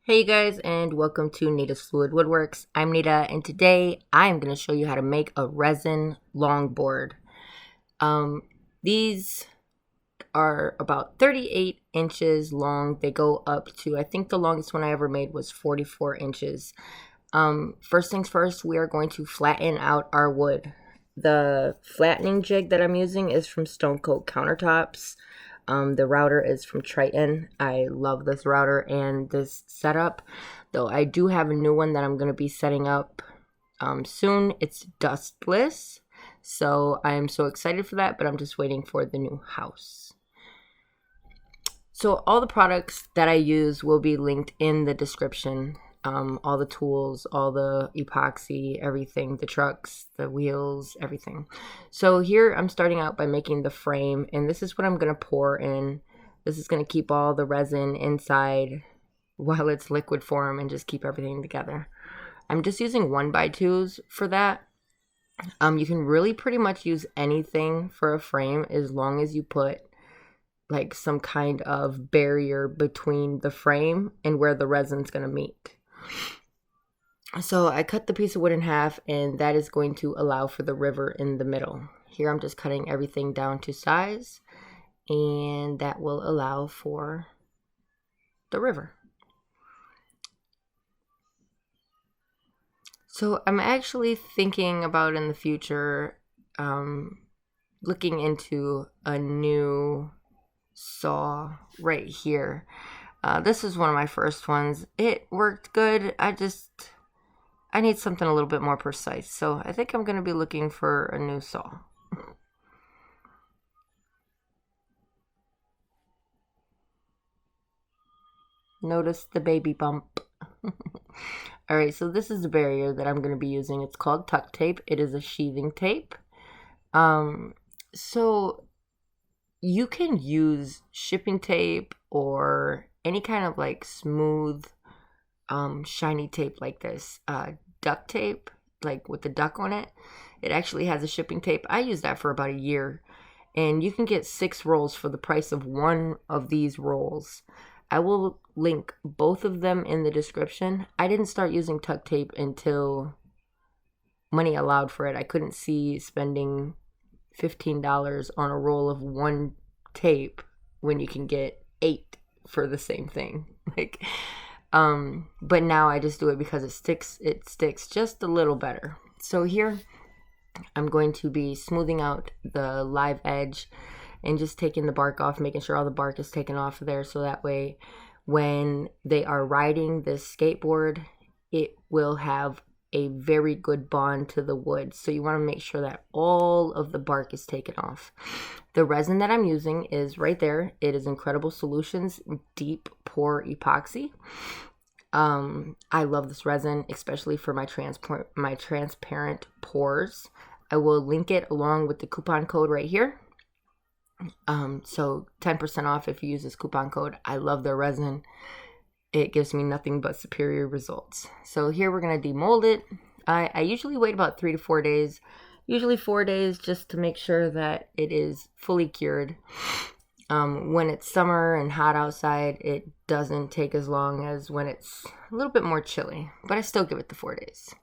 Hey you guys, and welcome to Nita's Fluid Woodworks. I'm Nita, and today I'm going to show you how to make a resin longboard. These are about 38 inches long. They go up to, I think the longest one I ever made was 44 inches. First things first, we are going to flatten out our wood. The flattening jig that I'm using is from Stone Coat Countertops. The router is from Triton. I love this router and this setup, though I do have a new one that I'm going to be setting up soon. It's dustless, so I am so excited for that, but I'm just waiting for the new house. So all the products that I use will be linked in the description. All the tools, all the epoxy, everything, the trucks, the wheels, everything. So here I'm starting out by making the frame, and this is what I'm going to pour in. This is going to keep all the resin inside while it's liquid form and just keep everything together. I'm just using 1x2s for that. You can really pretty much use anything for a frame as long as you put like some kind of barrier between the frame and where the resin's going to meet. So I cut the piece of wood in half, and that is going to allow for the river in the middle. Here I'm just cutting everything down to size, and that will allow for the river. So I'm actually thinking about in the future looking into a new saw right here. This is one of my first ones. It worked good. I need something a little bit more precise. So I think I'm going to be looking for a new saw. Notice the baby bump. Alright, so this is the barrier that I'm going to be using. It's called tuck tape. It is a sheathing tape. So you can use shipping tape or any kind of like smooth shiny tape like this. Duct tape, like with the duck on it. It actually has a shipping tape. I used that for about a year, and you can get 6 rolls for the price of one of these rolls. I will link both of them in the description. I didn't start using tuck tape until money allowed for it. I couldn't see spending $15 on a roll of one tape when you can get 8 for the same thing. But now I just do it because it sticks just a little better. So here I'm going to be smoothing out the live edge and just taking the bark off, making sure all the bark is taken off of there, so that way when they are riding this skateboard, it will have a very good bond to the wood. So you want to make sure that all of the bark is taken off. The resin that I'm using is right there. It is Incredible Solutions Deep Pore Epoxy. I love this resin, especially for my transparent pores. I will link it along with the coupon code right here. So 10% off if you use this coupon code. I love their resin. It gives me nothing but superior results. So here we're going to demold it. I usually wait about 3 to 4 days, usually 4 days, just to make sure that it is fully cured. When it's summer and hot outside, it doesn't take as long as when it's a little bit more chilly, but I still give it the 4 days.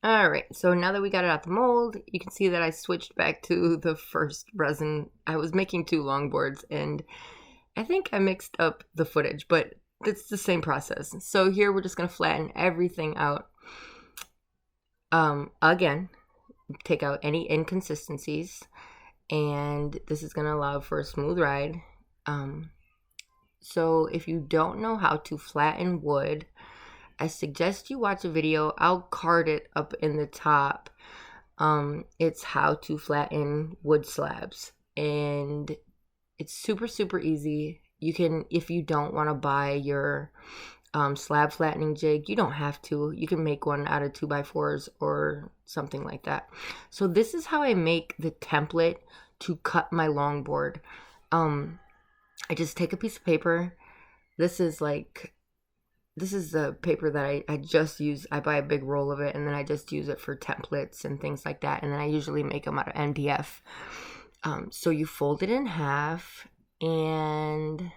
Alright, so now that we got it out the mold, you can see that I switched back to the first resin. I was making 2 longboards, and I think I mixed up the footage, but it's the same process. So here we're just going to flatten everything out. Again, take out any inconsistencies, and this is going to allow for a smooth ride. So if you don't know how to flatten wood, I suggest you watch a video. I'll card it up in the top. It's how to flatten wood slabs, and it's super easy. You can, if you don't want to buy your slab flattening jig, you don't have to. You can make one out of 2x4s or something like that. So this is how I make the template to cut my longboard. I just take a piece of paper. This is the paper that I just use. I buy a big roll of it, and then I just use it for templates and things like that. And then I usually make them out of MDF. So you fold it in half, and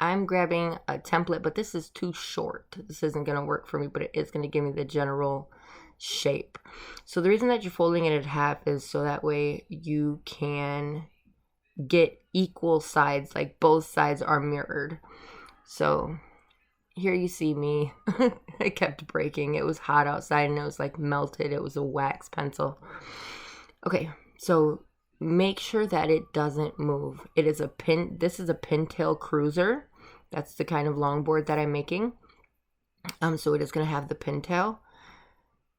I'm grabbing a template, but this is too short. This isn't going to work for me, but it is going to give me the general shape. So the reason that you're folding it in half is so that way you can get equal sides, like both sides are mirrored. So here you see me. I kept breaking. It was hot outside and it was like melted. It was a wax pencil. Okay, so make sure that it doesn't move. It is a pin. This is a pintail cruiser. That's the kind of longboard that I'm making. So it is going to have the pintail.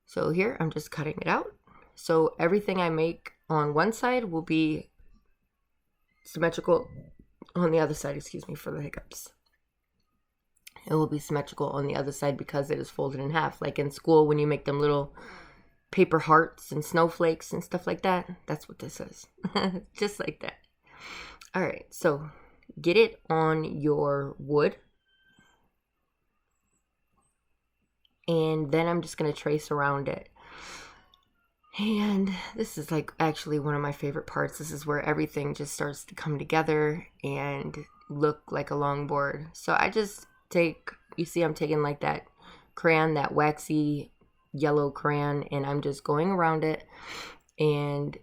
So here I'm just cutting it out. So everything I make on one side will be symmetrical on the other side. Excuse me for the hiccups. It will be symmetrical on the other side because it is folded in half. Like in school when you make them little paper hearts and snowflakes and stuff like that. That's what this is. Just like that. All right, so get it on your wood. And then I'm just going to trace around it. And this is like actually one of my favorite parts. This is where everything just starts to come together and look like a longboard. So I just take, you see I'm taking like that crayon, that waxy yellow crayon, and I'm just going around it and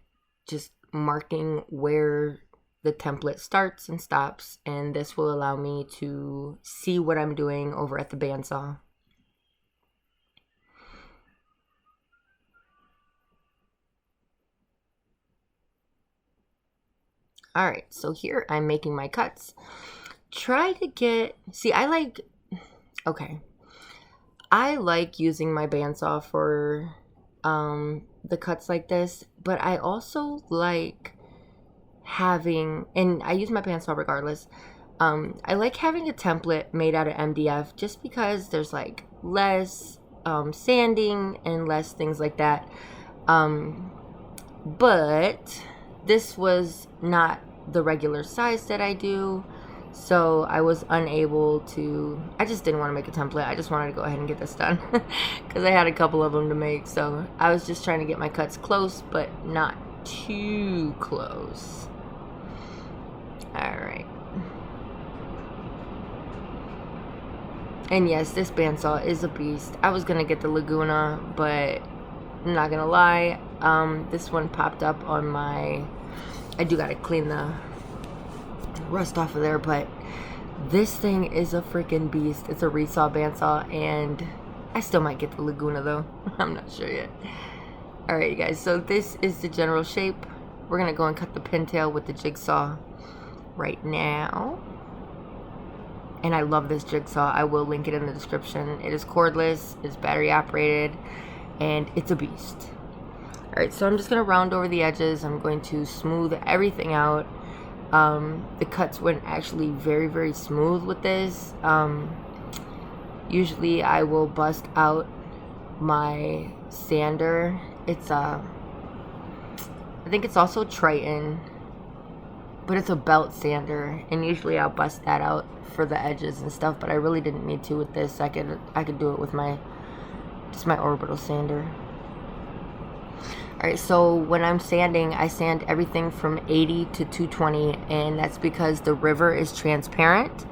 just marking where the template starts and stops. And this will allow me to see what I'm doing over at the bandsaw. All right, so here I'm making my cuts. Try to get, see, I like using my bandsaw for the cuts like this, but I also like having, and I use my bandsaw regardless, I like having a template made out of MDF just because there's like less sanding and less things like that. But this was not the regular size that I do, so I was unable to, I just didn't want to make a template. I just wanted to go ahead and get this done because I had a couple of them to make. So I was just trying to get my cuts close, but not too close. All right. And yes, this bandsaw is a beast. I was going to get the Laguna, but I'm not going to lie. This one popped up on my, I do got to clean the rust off of there, but this thing is a freaking beast. It's a resaw bandsaw, and I still might get the Laguna though. I'm not sure yet. All right, you guys, so this is the general shape. We're going to go and cut the pintail with the jigsaw right now. And I love this jigsaw. I will link it in the description. It is cordless, it's battery operated, and it's a beast. All right, so I'm just going to round over the edges. I'm going to smooth everything out. The cuts went actually very, very smooth with this. Usually I will bust out my sander. It's I think it's also Triton, but it's a belt sander, and usually I'll bust that out for the edges and stuff, but I really didn't need to with this. I could do it with my orbital sander. Alright, so when I'm sanding, I sand everything from 80 to 220, and that's because the river is transparent.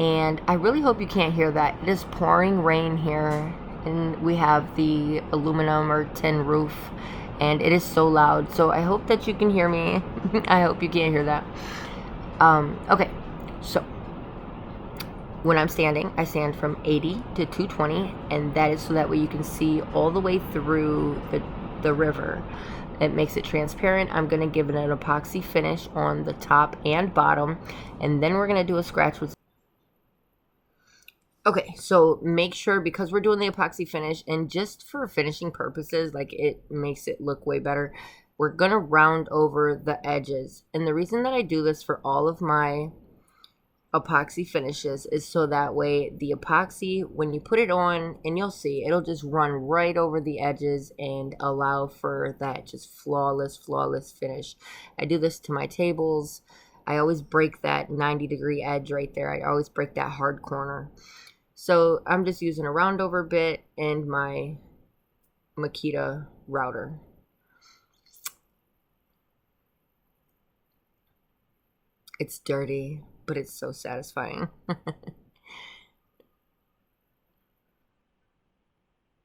And I really hope you can't hear that. It is pouring rain here, and we have the aluminum or tin roof, and it is so loud. So I hope that you can hear me. I hope you can't hear that. Okay, so when I'm sanding, I sand from 80 to 220, and that is so that way you can see all the way through the river. It makes it transparent. I'm going to give it an epoxy finish on the top and bottom, and then we're going to do a scratch with. Okay, so make sure, because we're doing the epoxy finish, and just for finishing purposes, like it makes it look way better, we're going to round over the edges. And the reason that I do this for all of my epoxy finishes is so that way the epoxy, when you put it on, and you'll see, it'll just run right over the edges and allow for that just flawless finish. I do this to my tables. I always break that 90-degree edge right there. I always break that hard corner. So I'm just using a round over bit and my Makita router. It's dirty. but it's so satisfying.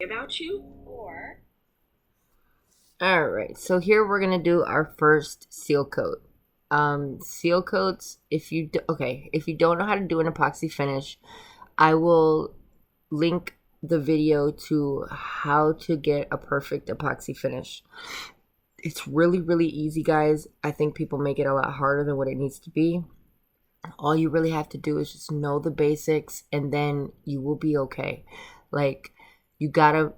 About you or All right, so here we're gonna do our first seal coat. Seal coats, if you don't know how to do an epoxy finish, I will link the video to how to get a perfect epoxy finish. It's really, really easy, guys. I think people make it a lot harder than what it needs to be. All you really have to do is just know the basics, and then you will be okay. Like, you gotta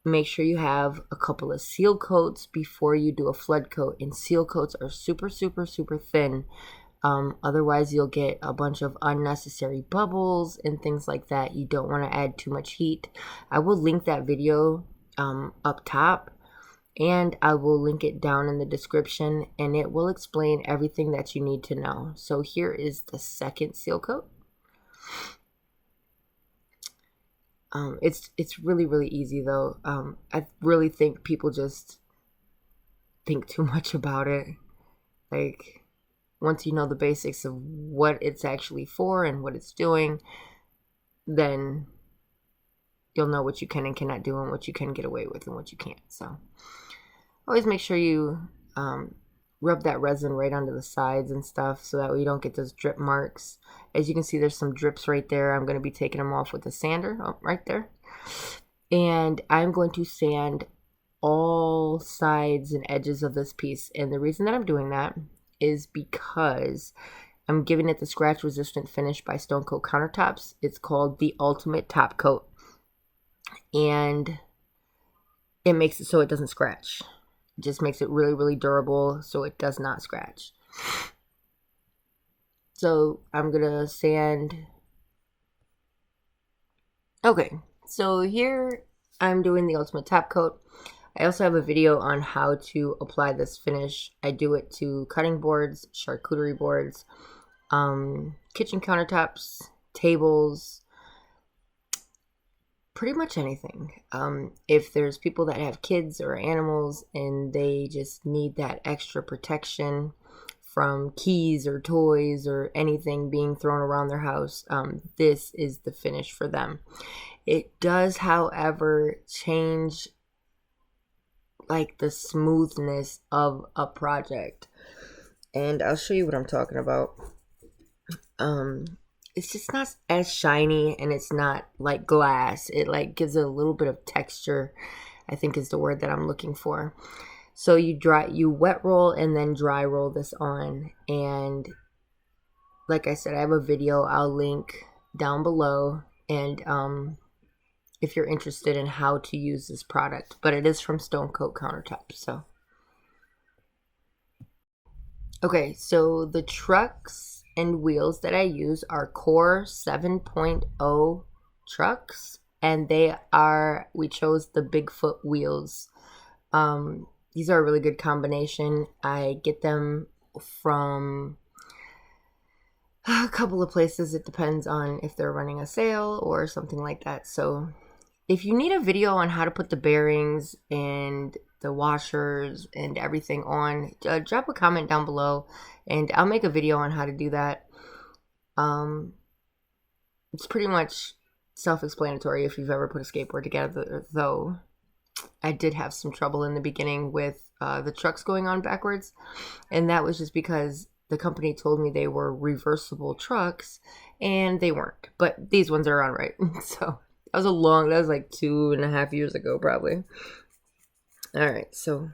make sure you have a couple of seal coats before you do a flood coat, and seal coats are super, super, super thin. Otherwise, you'll get a bunch of unnecessary bubbles and things like that. You don't want to add too much heat. I will link that video up top, and I will link it down in the description, and it will explain everything that you need to know. So here is the second seal coat. It's really, really easy though. I really think people just think too much about it. Like, once you know the basics of what it's actually for and what it's doing, then you'll know what you can and cannot do and what you can get away with and what you can't. So always make sure you rub that resin right onto the sides and stuff, so that way you don't get those drip marks. As you can see, there's some drips right there. I'm going to be taking them off with a sander right there. And I'm going to sand all sides and edges of this piece. And the reason that I'm doing that is because I'm giving it the scratch resistant finish by Stone Coat Countertops. It's called the Ultimate Top Coat, and it makes it so it doesn't scratch. It just makes it really, really durable, so it does not scratch. So I'm gonna sand. Okay, so here I'm doing the Ultimate Top Coat. I also have a video on how to apply this finish. I do it to cutting boards, charcuterie boards, kitchen countertops, tables, pretty much anything. If there's people that have kids or animals and they just need that extra protection from keys or toys or anything being thrown around their house, this is the finish for them. It does, however, change like the smoothness of a project, and I'll show you what I'm talking about. It's just not as shiny, and it's not like glass. It like gives it a little bit of texture, I think is the word that I'm looking for. So you wet roll and then dry roll this on, and like I said, I have a video I'll link down below, and if you're interested in how to use this product, but it is from Stone Coat Countertops. So okay, so the trucks and wheels that I use are Core 7.0 trucks, and we chose the Bigfoot wheels. These are a really good combination. I get them from a couple of places. It depends on if they're running a sale or something like that. So if you need a video on how to put the bearings and the washers and everything on, drop a comment down below and I'll make a video on how to do that. It's pretty much self-explanatory if you've ever put a skateboard together, though I did have some trouble in the beginning with the trucks going on backwards, and that was just because the company told me they were reversible trucks and they weren't, but these ones are on right. So that was like 2.5 years ago probably. All right, so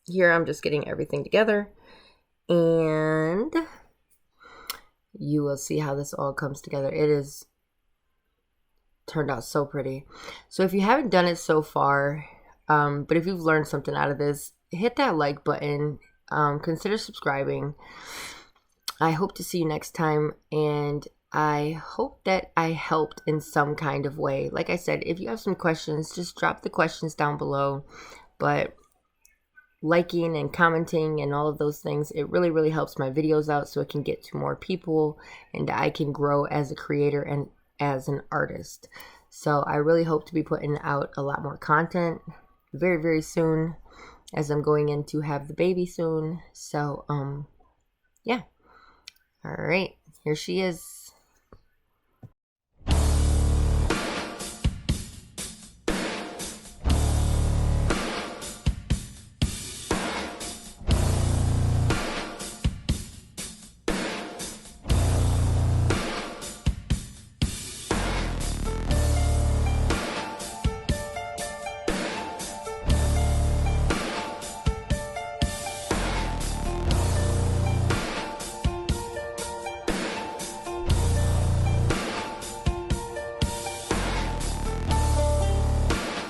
here I'm just getting everything together, and you will see how this all comes together. It is turned out so pretty. So if you haven't done it so far, but if you've learned something out of this, hit that like button, consider subscribing. I hope to see you next time, and I hope that I helped in some kind of way. Like I said, if you have some questions, just drop the questions down below. But liking and commenting and all of those things, it really, really helps my videos out so it can get to more people and I can grow as a creator and as an artist. So I really hope to be putting out a lot more content very, very soon, as I'm going in to have the baby soon. So yeah. All right. Here she is.